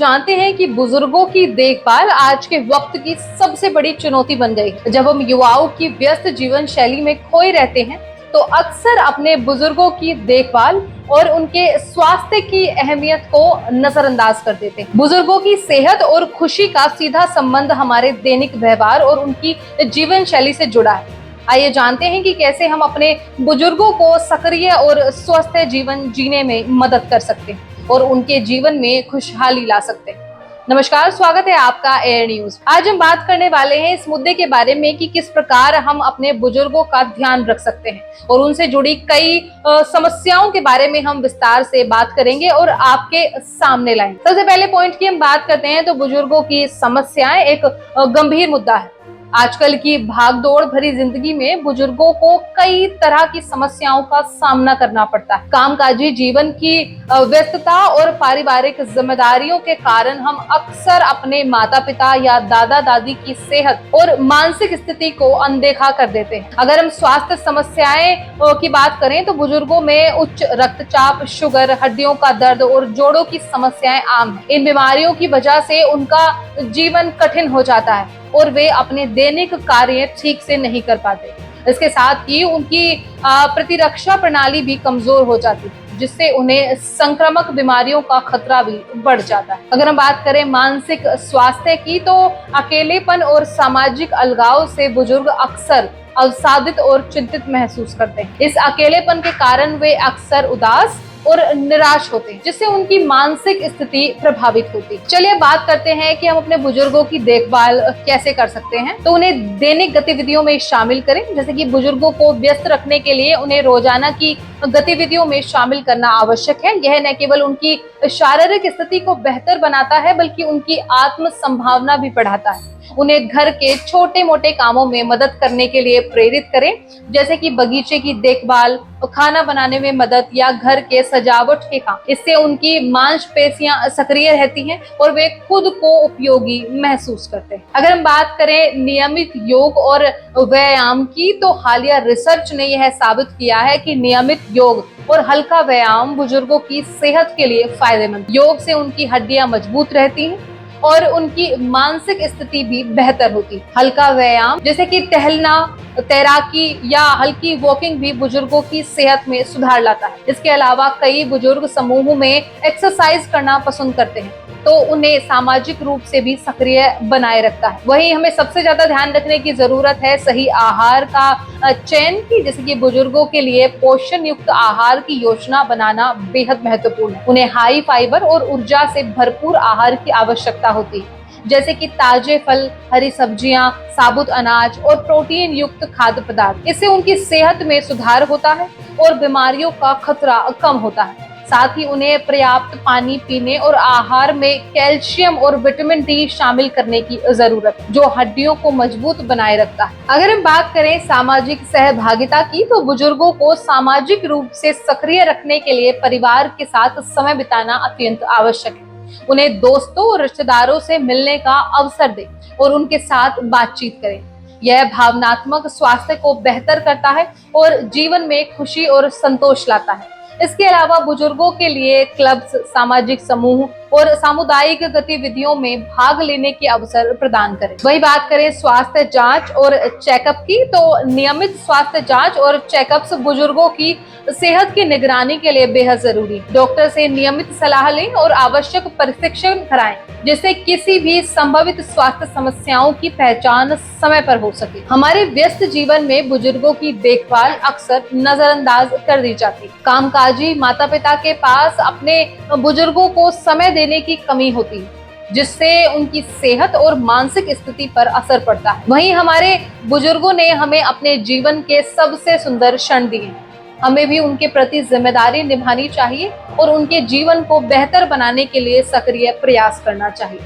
जानते हैं कि बुजुर्गों की देखभाल आज के वक्त की सबसे बड़ी चुनौती बन गई है। जब हम युवाओं की व्यस्त जीवन शैली में खोए रहते हैं तो अक्सर अपने बुजुर्गों की देखभाल और उनके स्वास्थ्य की अहमियत को नजरअंदाज कर देते हैं। बुजुर्गों की सेहत और खुशी का सीधा संबंध हमारे दैनिक व्यवहार और उनकी जीवन शैली से जुड़ा है। आइए जानते हैं कि कैसे हम अपने बुजुर्गों को सक्रिय और स्वस्थ जीवन जीने में मदद कर सकते हैं और उनके जीवन में खुशहाली ला सकते हैं। नमस्कार, स्वागत है आपका एयर न्यूज। आज हम बात करने वाले हैं इस मुद्दे के बारे में कि किस प्रकार हम अपने बुजुर्गों का ध्यान रख सकते हैं और उनसे जुड़ी कई समस्याओं के बारे में हम विस्तार से बात करेंगे और आपके सामने लाएंगे। सबसे पहले पॉइंट की हम बात करते हैं तो बुजुर्गों की समस्याएं एक गंभीर मुद्दा है। आजकल की भागदौड़ भरी जिंदगी में बुजुर्गों को कई तरह की समस्याओं का सामना करना पड़ता है। कामकाजी जीवन की व्यस्तता और पारिवारिक जिम्मेदारियों के कारण हम अक्सर अपने माता पिता या दादा दादी की सेहत और मानसिक स्थिति को अनदेखा कर देते हैं। अगर हम स्वास्थ्य समस्याएं की बात करें तो बुजुर्गों में उच्च रक्तचाप, शुगर, हड्डियों का दर्द और जोड़ों की समस्याएं आम हैं। इन बीमारियों की वजह से उनका जीवन कठिन हो जाता है और वे अपने दैनिक कार्य ठीक से नहीं कर पाते। इसके साथ ही उनकी प्रतिरक्षा प्रणाली भी कमजोर हो जाती है, जिससे उन्हें संक्रामक बीमारियों का खतरा भी बढ़ जाता है। अगर हम बात करें मानसिक स्वास्थ्य की तो अकेलेपन और सामाजिक अलगाव से बुजुर्ग अक्सर अवसादित और चिंतित महसूस करते हैं। इस अकेलेपन के कारण वे अक्सर उदास और निराश होते हैं, जिससे उनकी मानसिक स्थिति प्रभावित होती है। चलिए बात करते हैं कि हम अपने बुजुर्गों की देखभाल कैसे कर सकते हैं। तो उन्हें दैनिक गतिविधियों में शामिल करें, जैसे कि बुजुर्गों को व्यस्त रखने के लिए उन्हें रोजाना की गतिविधियों में शामिल करना आवश्यक है। यह न केवल उनकी शारीरिक स्थिति को बेहतर बनाता है बल्कि उनकी आत्म संभावना भी बढ़ाता है। उन्हें घर के छोटे मोटे कामों में मदद करने के लिए प्रेरित करें, जैसे कि बगीचे की देखभाल, खाना बनाने में मदद या घर के सजावट के काम। इससे उनकी मांसपेशियां सक्रिय रहती हैं और वे खुद को उपयोगी महसूस करते हैं। अगर हम बात करें नियमित योग और व्यायाम की तो हालिया रिसर्च ने यह साबित किया है कि नियमित योग और हल्का व्यायाम बुजुर्गों की सेहत के लिए फायदेमंद। योग से उनकी हड्डियां मजबूत रहती हैं और उनकी मानसिक स्थिति भी बेहतर होती। हल्का व्यायाम जैसे कि टहलना, तैराकी या हल्की वॉकिंग भी बुजुर्गों की सेहत में सुधार लाता है। इसके अलावा कई बुजुर्ग समूह में एक्सरसाइज करना पसंद करते हैं, तो उन्हें सामाजिक रूप से भी सक्रिय बनाए रखता है। वहीं हमें सबसे ज्यादा ध्यान रखने की जरूरत है सही आहार का चयन की, जैसे कि बुजुर्गों के लिए पोषण युक्त आहार की योजना बनाना बेहद महत्वपूर्ण है। उन्हें हाई फाइबर और ऊर्जा से भरपूर आहार की आवश्यकता होती है, जैसे कि ताजे फल, हरी सब्जियां, साबुत अनाज और प्रोटीन युक्त खाद्य पदार्थ। इससे उनकी सेहत में सुधार होता है और बीमारियों का खतरा कम होता है। साथ ही उन्हें पर्याप्त पानी पीने और आहार में कैल्शियम और विटामिन डी शामिल करने की जरूरत है, जो हड्डियों को मजबूत बनाए रखता है। अगर हम बात करें सामाजिक सहभागिता की तो बुजुर्गों को सामाजिक रूप से सक्रिय रखने के लिए परिवार के साथ समय बिताना अत्यंत आवश्यक है। उन्हें दोस्तों और रिश्तेदारों से मिलने का अवसर दें और उनके साथ बातचीत करें। यह भावनात्मक स्वास्थ्य को बेहतर करता है और जीवन में खुशी और संतोष लाता है। इसके अलावा बुजुर्गों के लिए क्लब्स, सामाजिक समूह और सामुदायिक गतिविधियों में भाग लेने के अवसर प्रदान करें। वही बात करें स्वास्थ्य जांच और चेकअप की तो नियमित स्वास्थ्य जांच और चेकअप्स बुजुर्गों की सेहत की निगरानी के लिए बेहद जरूरी है। डॉक्टर से नियमित सलाह लें और आवश्यक परीक्षण कराएं, जिससे किसी भी संभावित स्वास्थ्य समस्याओं की पहचान समय पर हो सके। हमारे व्यस्त जीवन में बुजुर्गों की देखभाल अक्सर नजरअंदाज कर दी जाती है। कामकाजी माता पिता के पास अपने बुजुर्गों को समय देने की कमी होती है, जिससे उनकी सेहत और मानसिक स्थिति पर असर पड़ता है। वहीं हमारे बुजुर्गों ने हमें अपने जीवन के सबसे सुंदर क्षण दिए हैं। हमें भी उनके प्रति जिम्मेदारी निभानी चाहिए और उनके जीवन को बेहतर बनाने के लिए सक्रिय प्रयास करना चाहिए।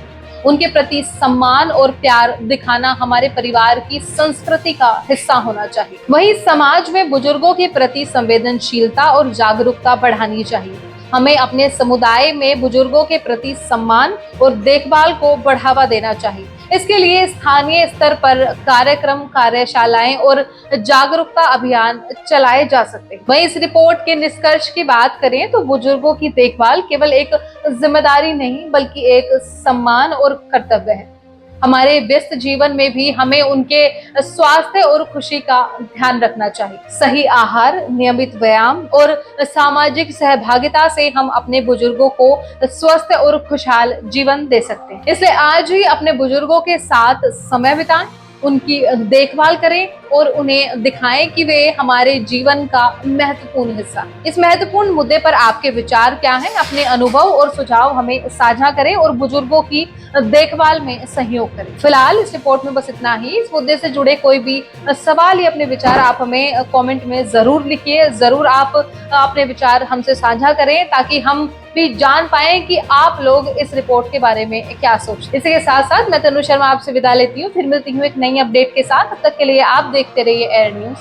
उनके प्रति सम्मान और प्यार दिखाना हमारे परिवार की संस्कृति का हिस्सा होना चाहिए। वहीं समाज में बुजुर्गों के प्रति संवेदनशीलता और जागरूकता बढ़ानी चाहिए। हमें अपने समुदाय में बुजुर्गों के प्रति सम्मान और देखभाल को बढ़ावा देना चाहिए। इसके लिए स्थानीय स्तर पर कार्यक्रम, कार्यशालाएं और जागरूकता अभियान चलाए जा सकते हैं। वहीं इस रिपोर्ट के निष्कर्ष की बात करें तो बुजुर्गों की देखभाल केवल एक जिम्मेदारी नहीं बल्कि एक सम्मान और कर्तव्य है। हमारे व्यस्त जीवन में भी हमें उनके स्वास्थ्य और खुशी का ध्यान रखना चाहिए। सही आहार, नियमित व्यायाम और सामाजिक सहभागिता से हम अपने बुजुर्गों को स्वस्थ और खुशहाल जीवन दे सकते हैं। इसलिए आज ही अपने बुजुर्गों के साथ समय बिताएं, उनकी देखभाल करें और उन्हें दिखाएं कि वे हमारे जीवन का महत्वपूर्ण हिस्सा। इस महत्वपूर्ण मुद्दे पर आपके विचार क्या हैं? अपने अनुभव और सुझाव हमें साझा करें और बुजुर्गों की देखभाल में सहयोग करें। फिलहाल इस रिपोर्ट में बस इतना ही। इस मुद्दे से जुड़े कोई भी सवाल या अपने विचार आप हमें कमेंट में जरूर लिखिए। जरूर आप अपने विचार हमसे साझा करें ताकि हम भी जान पाए कि आप लोग इस रिपोर्ट के बारे में क्या सोचते हैं। इसी के साथ साथ मैं तनु शर्मा आपसे विदा लेती हूँ। फिर मिलती हूँ एक नई अपडेट के साथ। तब तक के लिए आप देखते रहिए एयर न्यूज।